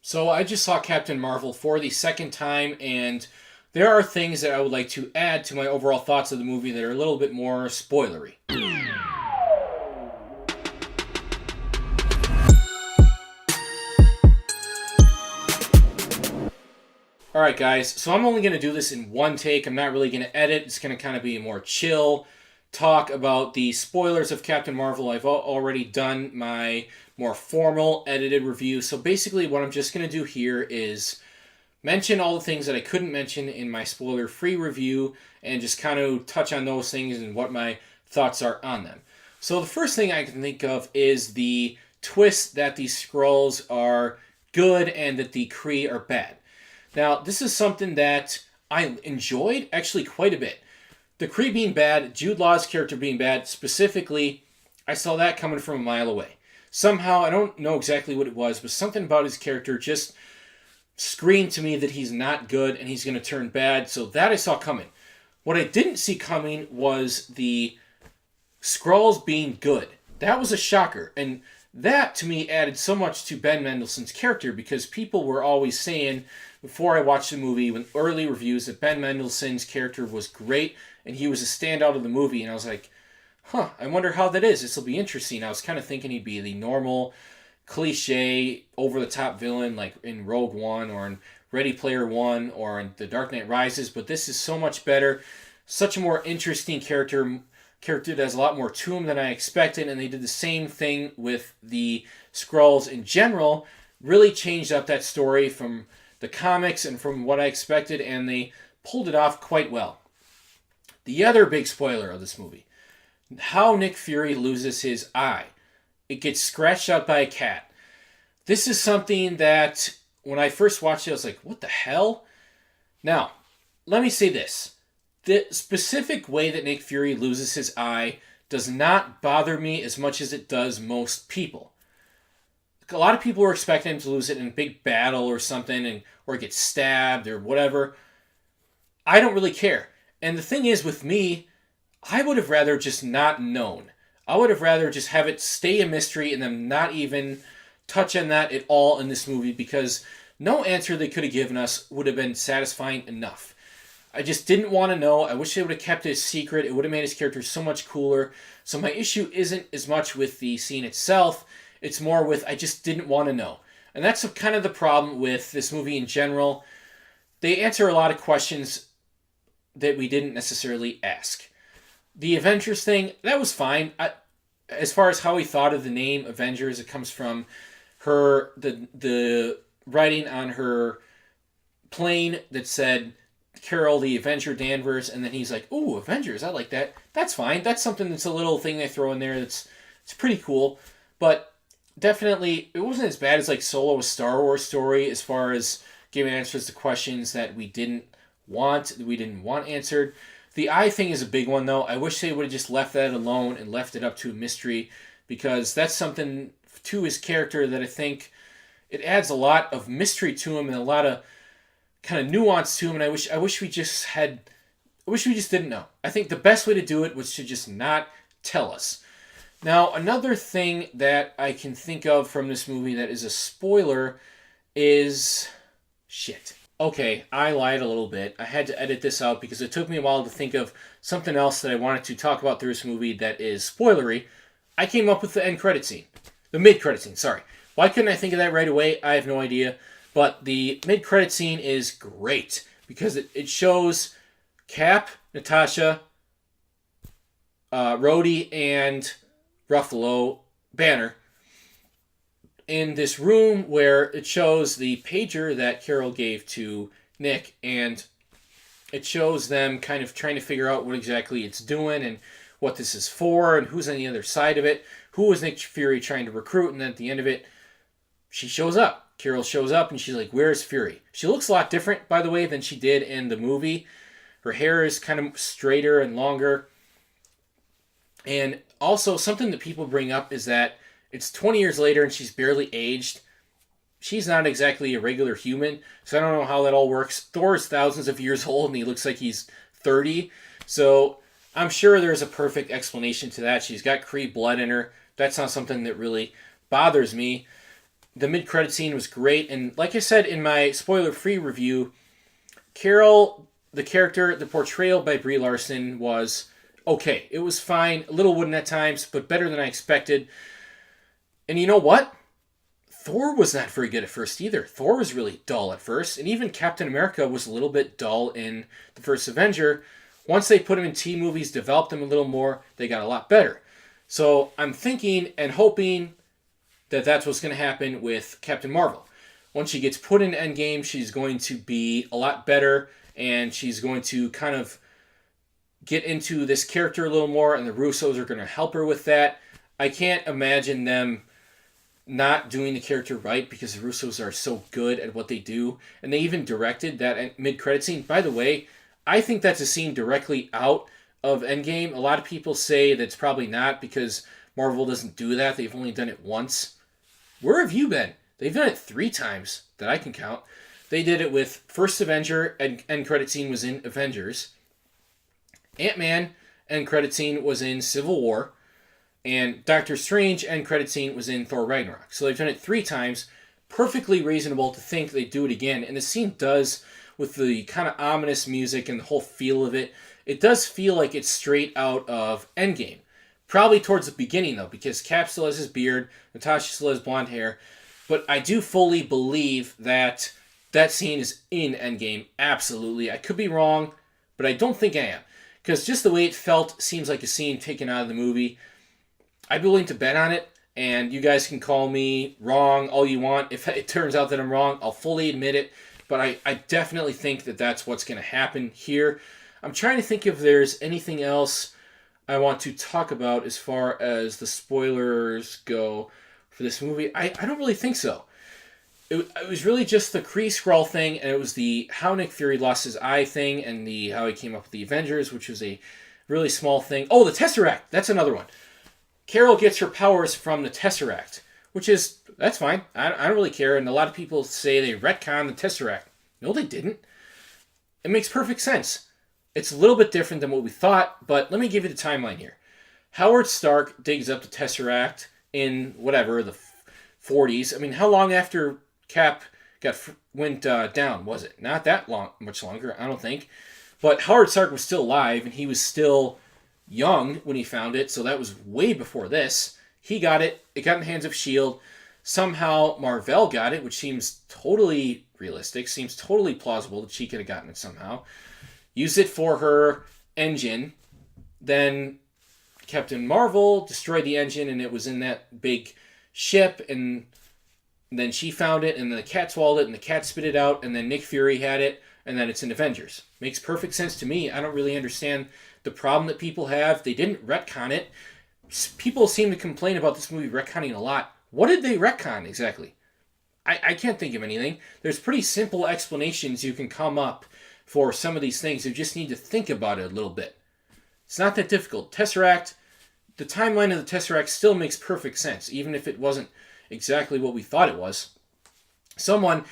So I just saw Captain Marvel for the second time, and there are things that I would like to add to my overall thoughts of the movie that are a little bit more spoilery. Alright, guys, so I'm only going to do this in one take. I'm not really going to edit. It's going to kind of be a more chill talk about the spoilers of Captain Marvel. I've already done my more formal edited review. So basically, what I'm just going to do here is mention all the things that I couldn't mention in my spoiler free review and just kind of touch on those things and what my thoughts are on them. So the first thing I can think of is the twist that the Skrulls are good and that the Kree are bad. Now, this is something that I enjoyed actually quite a bit. The Kree being bad, Jude Law's character being bad, specifically, I saw that coming from a mile away. Somehow, I don't know exactly what it was, but something about his character just screamed to me that he's not good and he's going to turn bad, so that I saw coming. What I didn't see coming was the Skrulls being good. That was a shocker, and that to me added so much to Ben Mendelsohn's character because people were always saying before I watched the movie, when early reviews, that Ben Mendelsohn's character was great and he was a standout of the movie, and I was like, I wonder how that is. This will be interesting. I was kind of thinking he'd be the normal, cliche, over-the-top villain like in Rogue One or in Ready Player One or in The Dark Knight Rises, but this is so much better. Such a more interesting character that has a lot more to him than I expected, and they did the same thing with the Skrulls in general. Really changed up that story from the comics and from what I expected, and they pulled it off quite well. The other big spoiler of this movie, how Nick Fury loses his eye. It gets scratched out by a cat. This is something that when I first watched it, I was like, what the hell? Now, let me say this. The specific way that Nick Fury loses his eye does not bother me as much as it does most people. A lot of people were expecting him to lose it in a big battle or something, or get stabbed or whatever. I don't really care. And the thing is, with me, I would have rather just not known. I would have rather just have it stay a mystery and them not even touch on that at all in this movie because no answer they could have given us would have been satisfying enough. I just didn't want to know. I wish they would have kept it a secret. It would have made his character so much cooler. So my issue isn't as much with the scene itself. It's more with I just didn't want to know. And that's kind of the problem with this movie in general. They answer a lot of questions that we didn't necessarily ask. The Avengers thing, that was fine. As far as how he thought of the name Avengers, it comes from the writing on her plane that said Carol the Avenger Danvers, and then he's like, "Ooh, Avengers, I like that. That's fine. That's something that's a little thing they throw in there it's pretty cool." But definitely, it wasn't as bad as like Solo, a Star Wars story, as far as giving answers to questions that we didn't want answered. The eye thing is a big one, though. I wish they would have just left that alone and left it up to a mystery, because that's something to his character that I think it adds a lot of mystery to him and a lot of kind of nuance to him. And I wish we just didn't know. I think the best way to do it was to just not tell us. Now, another thing that I can think of from this movie that is a spoiler is shit. Okay, I lied a little bit. I had to edit this out because it took me a while to think of something else that I wanted to talk about through this movie that is spoilery. I came up with the end credit scene. The mid-credit scene, sorry. Why couldn't I think of that right away? I have no idea. But the mid-credit scene is great because it shows Cap, Natasha, Rhodey, and Ruffalo, Banner, in this room where it shows the pager that Carol gave to Nick, and it shows them kind of trying to figure out what exactly it's doing and what this is for and who's on the other side of it, who is Nick Fury trying to recruit, and then at the end of it, she shows up. Carol shows up, and she's like, "Where's Fury?" She looks a lot different, by the way, than she did in the movie. Her hair is kind of straighter and longer. And also, something that people bring up is that it's 20 years later and she's barely aged. She's not exactly a regular human, so I don't know how that all works. Thor is thousands of years old and he looks like he's 30. So I'm sure there's a perfect explanation to that. She's got Kree blood in her. That's not something that really bothers me. the mid-credit scene was great. And like I said in my spoiler-free review, Carol, the character, the portrayal by Brie Larson was okay. It was fine, a little wooden at times, but better than I expected. And you know what? Thor was not very good at first either. Thor was really dull at first, and even Captain America was a little bit dull in the first Avenger. Once they put him in T movies, developed him a little more, they got a lot better. So I'm thinking and hoping that that's what's going to happen with Captain Marvel. Once she gets put in Endgame, she's going to be a lot better, and she's going to kind of get into this character a little more, and the Russos are going to help her with that. I can't imagine them not doing the character right because the Russos are so good at what they do. And they even directed that mid-credit scene. By the way, I think that's a scene directly out of Endgame. A lot of people say that's probably not because Marvel doesn't do that. They've only done it once. Where have you been? They've done it 3 times that I can count. They did it with First Avenger, end credit scene was in Avengers. Ant-Man, end credit scene was in Civil War. And Doctor Strange, end credit scene, was in Thor Ragnarok. So they've done it 3 times. Perfectly reasonable to think they'd do it again. And the scene does, with the kind of ominous music and the whole feel of it, it does feel like it's straight out of Endgame. Probably towards the beginning, though, because Cap still has his beard, Natasha still has blonde hair. But I do fully believe that that scene is in Endgame. Absolutely. I could be wrong, but I don't think I am. Because just the way it felt seems like a scene taken out of the movie. I'd be willing to bet on it, and you guys can call me wrong all you want. If it turns out that I'm wrong, I'll fully admit it, but I definitely think that that's what's going to happen here. I'm trying to think if there's anything else I want to talk about as far as the spoilers go for this movie. I don't really think so. It was really just the Kree Skrull thing, and it was the how Nick Fury lost his eye thing, and the how he came up with the Avengers, which was a really small thing. Oh, the Tesseract! That's another one. Carol gets her powers from the Tesseract, which is, that's fine. I don't really care. And a lot of people say they retcon the Tesseract. No, they didn't. It makes perfect sense. It's a little bit different than what we thought, but let me give you the timeline here. Howard Stark digs up the Tesseract in, whatever, the 40s. I mean, how long after Cap went down was it? Not that long, much longer, I don't think. But Howard Stark was still alive, and he was still young when he found it, so that was way before this. He got it. It got in the hands of S.H.I.E.L.D. Somehow Marvel got it, which seems totally realistic, seems totally plausible that she could have gotten it somehow. Used it for her engine. Then Captain Marvel destroyed the engine, and it was in that big ship, and then she found it, and then the cat swallowed it, and the cat spit it out, and then Nick Fury had it, and then it's in Avengers. Makes perfect sense to me. I don't really understand the problem that people have. They didn't retcon it. People seem to complain about this movie retconning a lot. What did they retcon exactly? I can't think of anything. There's pretty simple explanations you can come up for some of these things. You just need to think about it a little bit. It's not that difficult. Tesseract, the timeline of the Tesseract still makes perfect sense, even if it wasn't exactly what we thought it was. Someone,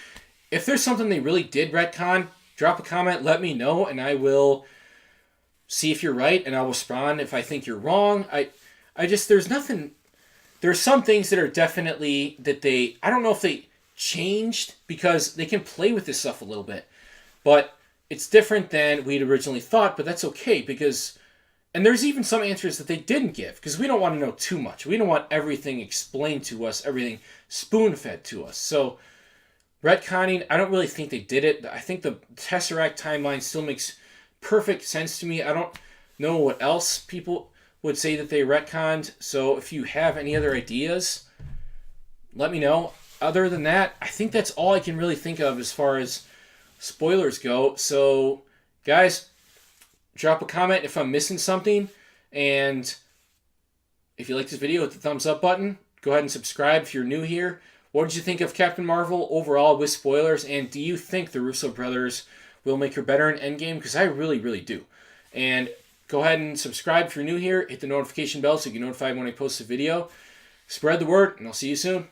if there's something they really did retcon, drop a comment, let me know, and I will see if you're right, and I'll respond if I think you're wrong. There's nothing, there's some things that are definitely, I don't know if they changed, because they can play with this stuff a little bit, but it's different than we'd originally thought, but that's okay, because, and there's even some answers that they didn't give, because we don't want to know too much. We don't want everything explained to us, everything spoon-fed to us. So, retconning, I don't really think they did it. I think the Tesseract timeline still makes perfect sense to me. I don't know what else people would say that they retconned. So if you have any other ideas, let me know. Other than that, I think that's all I can really think of as far as spoilers go. So, guys, drop a comment if I'm missing something. And if you like this video, hit the thumbs up button. Go ahead and subscribe if you're new here. What did you think of Captain Marvel overall with spoilers? And do you think the Russo brothers will make her better in Endgame? Because I really, really do. And go ahead and subscribe if you're new here. Hit the notification bell so you get notified when I post a video. Spread the word, and I'll see you soon.